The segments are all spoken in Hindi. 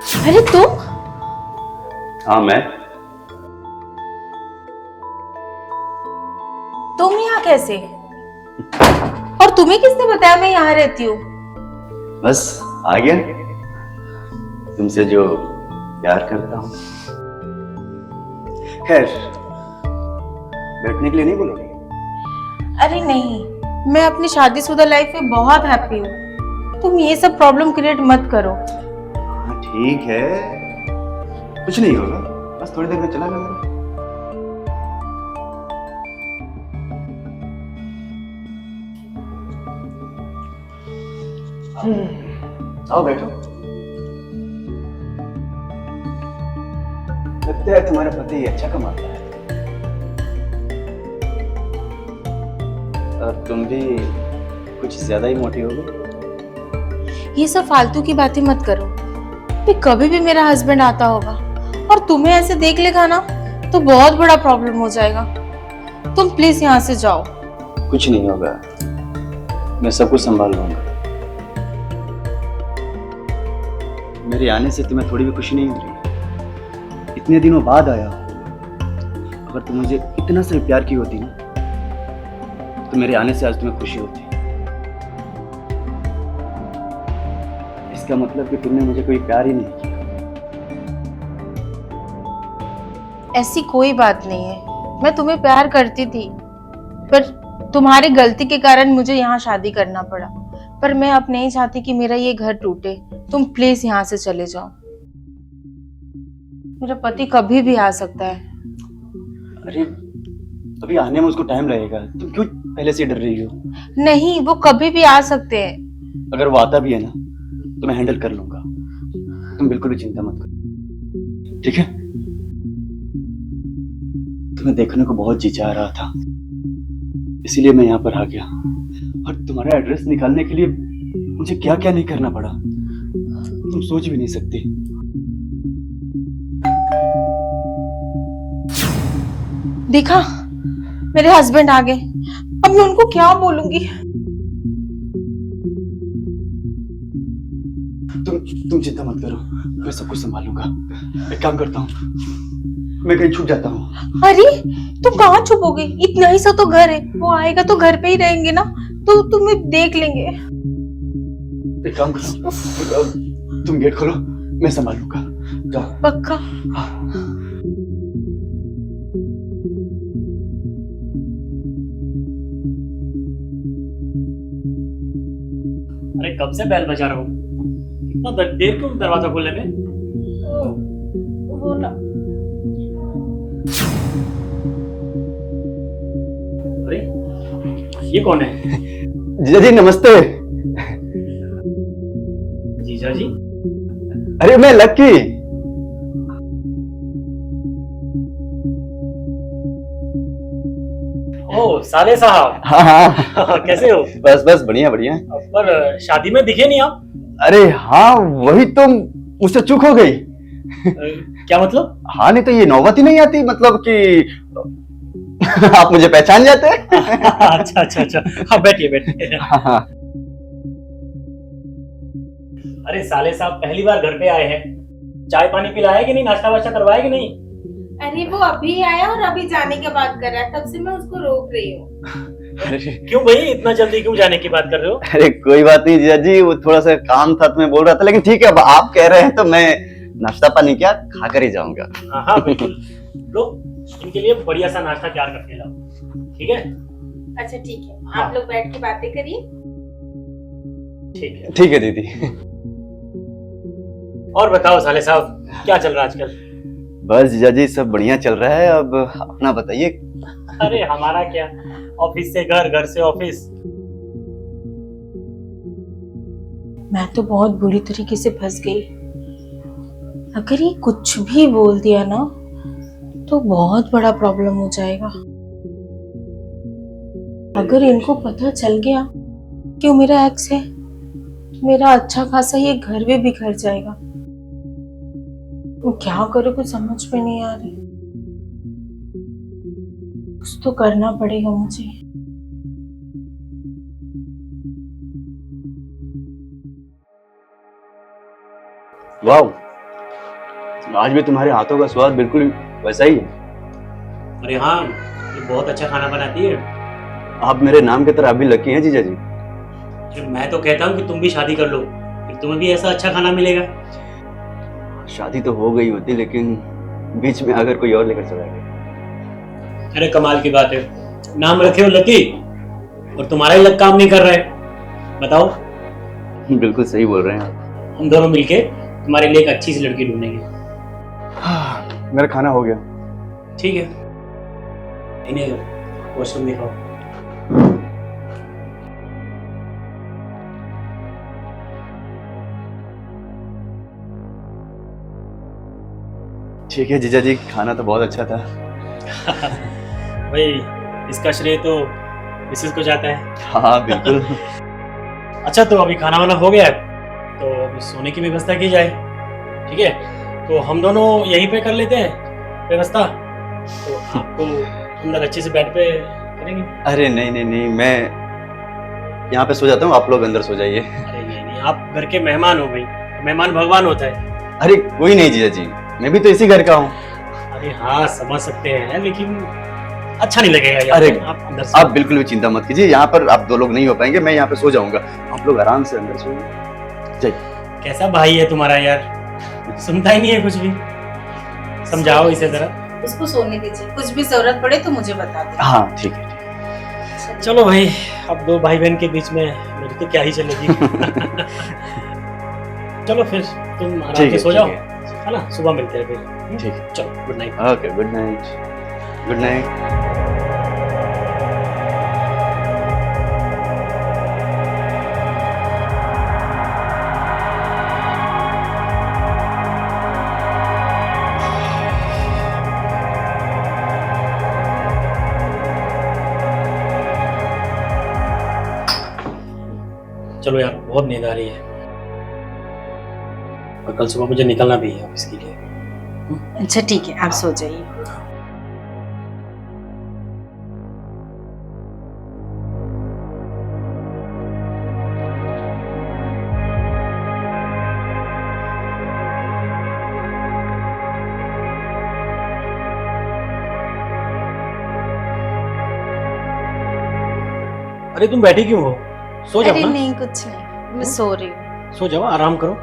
अरे तुम? हाँ मैं। तुम यहाँ कैसे? और तुम्हें किसने बताया मैं यहाँ रहती हूँ? बस आ गया, तुमसे जो प्यार करता हूँ। खैर, बैठने के लिए नहीं बोलोगे? अरे नहीं, मैं अपनी शादीशुदा लाइफ में बहुत हैप्पी हूँ। तुम ये सब प्रॉब्लम क्रिएट मत करो। हाँ ठीक है, कुछ नहीं होगा, बस थोड़ी देर में चला जाऊंगा। आओ बैठो। लगता है तुम्हारा पति अच्छा कमाता है। और तुम भी कुछ ज्यादा ही मोटी हो गई। ये सब फालतू की बातें मत करो। भी कभी भी मेरा हस्बैंड आता होगा और तुम्हें ऐसे देख लेगा ना तो बहुत बड़ा प्रॉब्लम हो जाएगा। तुम प्लीज यहाँ से जाओ। कुछ नहीं होगा, मैं सब कुछ संभाल लूंगा। मेरे आने से तुम्हें थोड़ी भी खुशी नहीं हो रही? इतने दिनों बाद आया हो। अगर तुम मुझे इतना सा प्यार की होती ना तो मेरे आने से आज तुम्हें खुशी होती। इसका मतलब कि तुमने मुझे कोई प्यार ही नहीं किया। ऐसी कोई बात नहीं है, मैं तुम्हें प्यार करती थी, पर तुम्हारी गलती के कारण मुझे यहाँ शादी करना पड़ा। पर मैं अब नहीं चाहती कि मेरा ये घर टूटे। तुम प्लीज यहाँ से चले जाओ। मेरा पति कभी भी आ सकता है। अरे अभी आने में उसको टाइम लगेगा, तुम क्यों पहले से डर रही हो? नहीं, वो कभी भी आ सकते हैं। अगर वो आता भी है ना तो मैं हैंडल कर लूंगा, तुम बिल्कुल भी चिंता मत करो, ठीक है? तुम्हें देखने को बहुत जी चाह रहा था, इसीलिए मैं यहाँ पर आ गया। और तुम्हारा एड्रेस निकालने के लिए मुझे क्या क्या नहीं करना पड़ा, तुम सोच भी नहीं सकती। देखा, मेरे हस्बैंड आ गए। अब मैं उनको क्या बोलूंगी? तुम चिंता मत करो, मैं सब कुछ संभालूंगा। एक काम करता हूँ, मैं कहीं छुप जाता हूँ। अरे तुम कहाँ छुपोगे? इतना ही सा तो घर है, वो आएगा तो घर पे ही रहेंगे ना, तो तुम्हें देख लेंगे। एक काम करो, तुम गेट खोलो, मैं संभाल लूंगा। जाओ। पक्का? अरे कब से बेल बजा रहा हूँ, इतना देर क्यों दरवाजा खोलने में? वो ना, अरे ये कौन है? जीजा जी नमस्ते। जीजा जी? अरे मैं लक्की। ओह साले साहब। हाँ हाँ कैसे हो? बस बस बढ़िया बढ़िया। पर शादी में दिखे नहीं आप। अरे हाँ वही तो, मुझसे चूक हो गई। क्या मतलब? हाँ नहीं तो ये नौबत ही नहीं आती, मतलब कि आप मुझे पहचान जाते हैं। अच्छा अच्छा अच्छा, हाँ बैठिए बैठिए। हाँ हाँ। अरे साले साहब पहली बार घर पे आए हैं, चाय पानी पिलाया कि नहीं, नाश्ता वाश्ता करवाया कि नहीं? अरे वो अभी आया और अभी जाने की बात कर रहा है, तब से मैं उसको रोक रही हूँ। क्यों भाई इतना जल्दी क्यों जाने की बात कर रहे हो? अरे कोई बात नहीं जीजा जी, वो थोड़ा सा काम था तो मैं बोल रहा था, लेकिन ठीक है अब आप कह रहे हैं तो मैं नाश्ता पानी क्या खाकर ही जाऊंगा। हाँ हाँ बिल्कुल, लो इनके लिए बढ़िया सा नाश्ता तैयार करके लाओ, ठीक है? अच्छा ठीक है, हाँ। आप लोग बैठ के बातें करिए। ठीक है। ठीक है दीदी। और बताओ साले साहब क्या चल रहा है आजकल? बस जीजा जी सब बढ़िया चल रहा है, अब अपना बताइए। अरे हमारा क्या, ऑफिस से घर, घर से ऑफिस। मैं तो बहुत बुरी तरीके से फंस गई। अगर ये कुछ भी बोल दिया ना तो बहुत बड़ा प्रॉब्लम हो जाएगा। अगर इनको पता चल गया कि वो मेरा एक्स है तो मेरा अच्छा खासा ये घर भी बिखर जाएगा। वो क्या करूं कुछ समझ में नहीं आ रही। कुछ तो करना पड़ेगा मुझे। वाह, आज भी तुम्हारे हाथों का स्वाद बिल्कुल वैसा ही है। अरे हाँ, ये बहुत अच्छा खाना बनाती है। आप मेरे नाम की तरह आप भी लकी हैं जीजा जी। अरे मैं तो कहता हूँ कि तुम भी शादी कर लो, फिर तुम्हें भी ऐसा अच्छा खाना मिलेगा। शादी तो हो गई होती, लेकिन बीच में अगर कोई और लेकर चला गया। अरे कमाल की बात है, नाम रखे हो लकी और तुम्हारा ही लक काम नहीं कर रहा है। बताओ, बिल्कुल सही बोल रहे हैं आप। हम दोनों मिलके तुम्हारे लिए एक अच्छी सी लड़की ढूंढेंगे। मेरा खाना हो गया। ठीक है, इन्हें वॉशरूम दिखाओ। ठीक है जीजा जी, खाना तो बहुत अच्छा था। भाई इसका श्रेय तो मिसेस को जाता है। हाँ बिल्कुल। अच्छा, तो अभी खाना वाना हो गया है, तो अभी सोने की व्यवस्था की जाए। ठीक है, तो हम दोनों यहीं पे कर लेते हैं व्यवस्था। तो आपको अंदर अच्छे से बेड पे करेंगे। अरे नहीं नहीं नहीं, मैं यहाँ पे सो जाता हूँ, आप लोग अंदर सो जाइए। अरे नहीं, आप घर के मेहमान हो भाई, मेहमान भगवान होता है। अरे कोई नहीं जीजा जी, मैं भी तो इसी घर का हूँ। अरे हाँ, समझ सकते हैं, लेकिन अच्छा नहीं लगेगा यार। अरे आप अंदर आप बिल्कुल भी चिंता मत कीजिए, यहाँ पर आप दो लोग नहीं हो पाएंगे, मैं यहाँ पे सो जाऊंगा, आप लोग आराम से अंदर सोइए। जाइए। कैसा भाई है तुम्हारा यार, सुनता ही नहीं है कुछ भी। समझाओ इसे जरा। उसको सोने दीजिए, कुछ भी जरूरत पड़े तो मुझे बता देना। हाँ ठीक है। चलो भाई, अब दो भाई बहन के बीच में मेरी तो क्या ही चलेगी। चलो फिर तुम आराम से सो जाओ, है ना, सुबह मिलते हैं फिर। ठीक है, चलो, good night. Okay, good night. Good night. चलो यार, बहुत नींद आ रही है और कल सुबह मुझे निकलना भी है ऑफिस के लिए। अच्छा ठीक है, आप सो जाइए। अरे तुम बैठी क्यों हो? सो जाओ अरे ना। नहीं, कुछ नहीं, मैं सो रही हूँ। सो जाओ, आराम करो।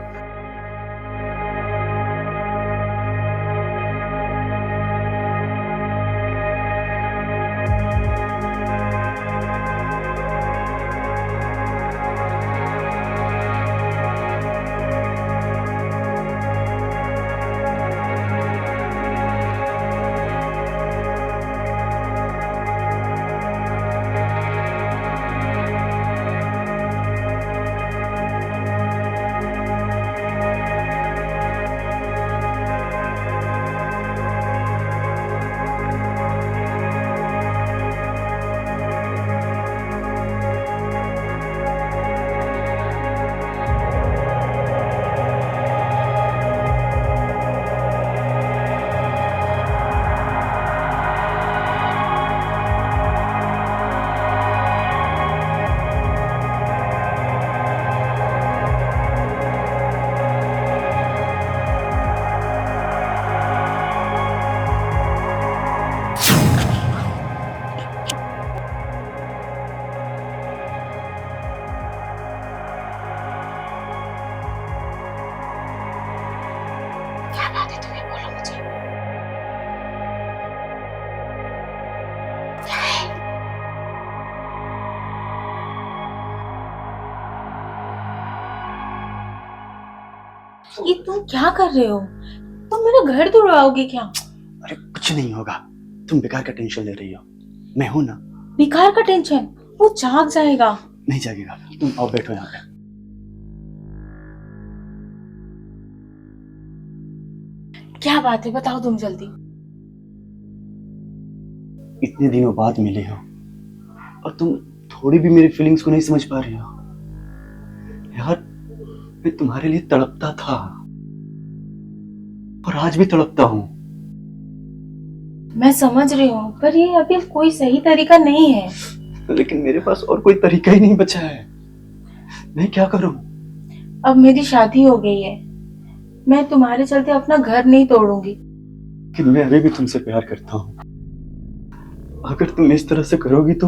क्या बात है, तुम्हें बोलो मुझे। क्या है? ये तुम क्या कर रहे हो? तुम मेरा घर तोड़वाओगे क्या? अरे कुछ नहीं होगा, तुम बेकार का टेंशन ले रही हो, मैं हूं ना। बेकार का टेंशन? वो जाग जाएगा। नहीं जागेगा, तुम आओ बैठो यहाँ पे। क्या बात है, बताओ तुम जल्दी। इतने दिनों बाद मिले हो और तुम थोड़ी भी मेरी फीलिंग्स को नहीं समझ पा रही हो। यार मैं तुम्हारे लिए तड़पता था और आज भी तड़पता हूँ। मैं समझ रही हूँ, पर ये अभी कोई सही तरीका नहीं है। लेकिन मेरे पास और कोई तरीका ही नहीं बचा है, मैं क्या करूं? अब मेरी शादी हो गई है, मैं तुम्हारे चलते अपना घर नहीं तोड़ूंगी। कि मैं अभी भी तुमसे प्यार करता हूँ। अगर तुम इस तरह से करोगी तो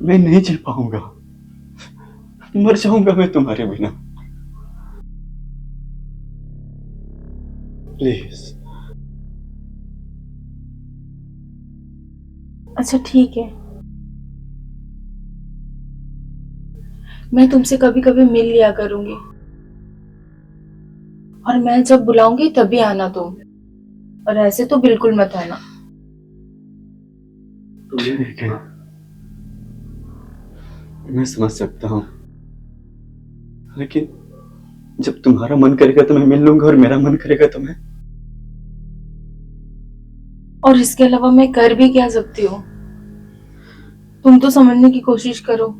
मैं नहीं जी पाऊंगा, मर जाऊंगा मैं तुम्हारे बिना। प्लीज। अच्छा ठीक है, मैं तुमसे कभी कभी मिल लिया करूंगी, और मैं जब बुलाऊंगी तभी आना तुम, और ऐसे तो बिल्कुल मत आना। ठीक है, मैं समझ सकता हूँ, लेकिन जब तुम्हारा मन करेगा तो मैं मिल लूंगा और मेरा मन करेगा तो मैं। और इसके अलावा मैं कर भी क्या सकती हूँ? तुम तो समझने की कोशिश करो।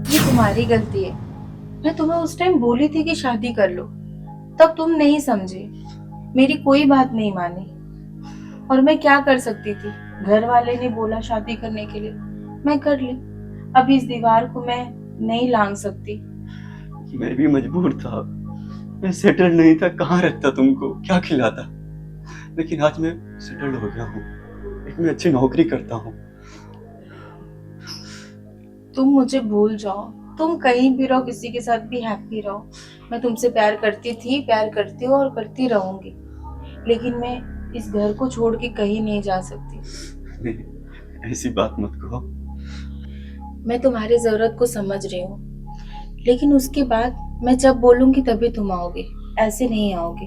ये तुम्हारी गलती है। मैं तुम्हें उस टाइम बोली थी कि शादी कर लो, तब तुम नहीं समझे, मेरी कोई बात नहीं मानी। और मैं क्या कर सकती थी? घर वाले ने बोला शादी करने के लिए, मैं कर ली। अब इस दीवार को मैं नहीं लांग सकती। मैं भी मजबूर था, मैं सेटल नहीं था, कहाँ रखता तुमको, क्या खिलाता। लेकिन आज मैं सेटल्ड हो गया हूँ, एक मैं अच्छी नौकरी करता हूँ। तुम मुझे भूल जाओ, तुम कहीं भी रहो, किसी के साथ भी हैप्पी रहो। मैं तुमसे प्यार करती थी, प्यार करती हूँ और करती रहूंगी, लेकिन मैं इस घर को छोड़ के कहीं नहीं जा सकती। नहीं, ऐसी बात मत कहो। मैं तुम्हारी जरूरत को समझ रही हूँ, लेकिन उसके बाद मैं जब बोलूंगी तभी तुम आओगे, ऐसे नहीं आओगे।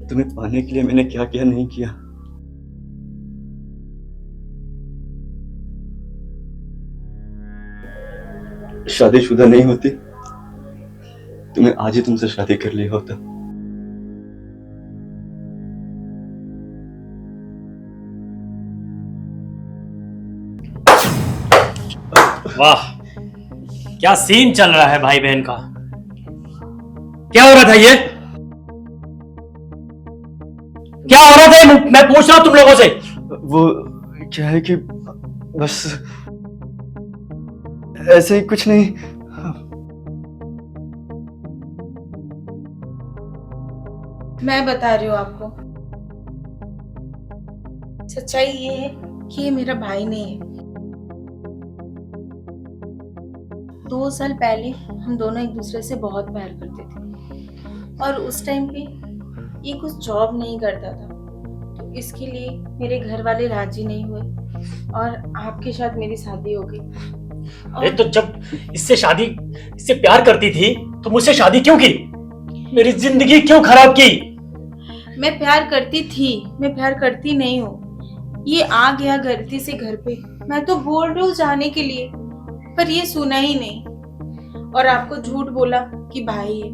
तुम्हें पाने के लिए मैंने क्या क्या नहीं किया। शादीशुदा नहीं होती तो मैं आज ही तुमसे शादी कर लिया होता। वाह, क्या सीन चल रहा है भाई बहन का। क्या हो रहा था ये? क्या हो रहा था? मैं पूछ रहा हूं तुम लोगों से। वो क्या है कि बस ऐसे ही, कुछ नहीं। मैं बता रही हूँ आपको, सच्चाई ये है कि ये मेरा भाई नहीं है। 2 साल पहले हम दोनों एक दूसरे से बहुत प्यार करते थे, और उस टाइम पे ये कुछ जॉब नहीं करता था, तो इसके लिए मेरे घर वाले राजी नहीं हुए और आपके साथ मेरी शादी हो गई। अरे तो जब इससे प्यार करती थी तो मुझसे शादी क्यों की? मेरी जिंदगी क्यों खराब की? मैं प्यार करती थी, मैं प्यार करती नहीं हूँ। ये आ गया गलती से घर पे, मैं तो बोल रही हूँ जाने के लिए, पर ये सुना ही नहीं, और आपको झूठ बोला कि भाई है।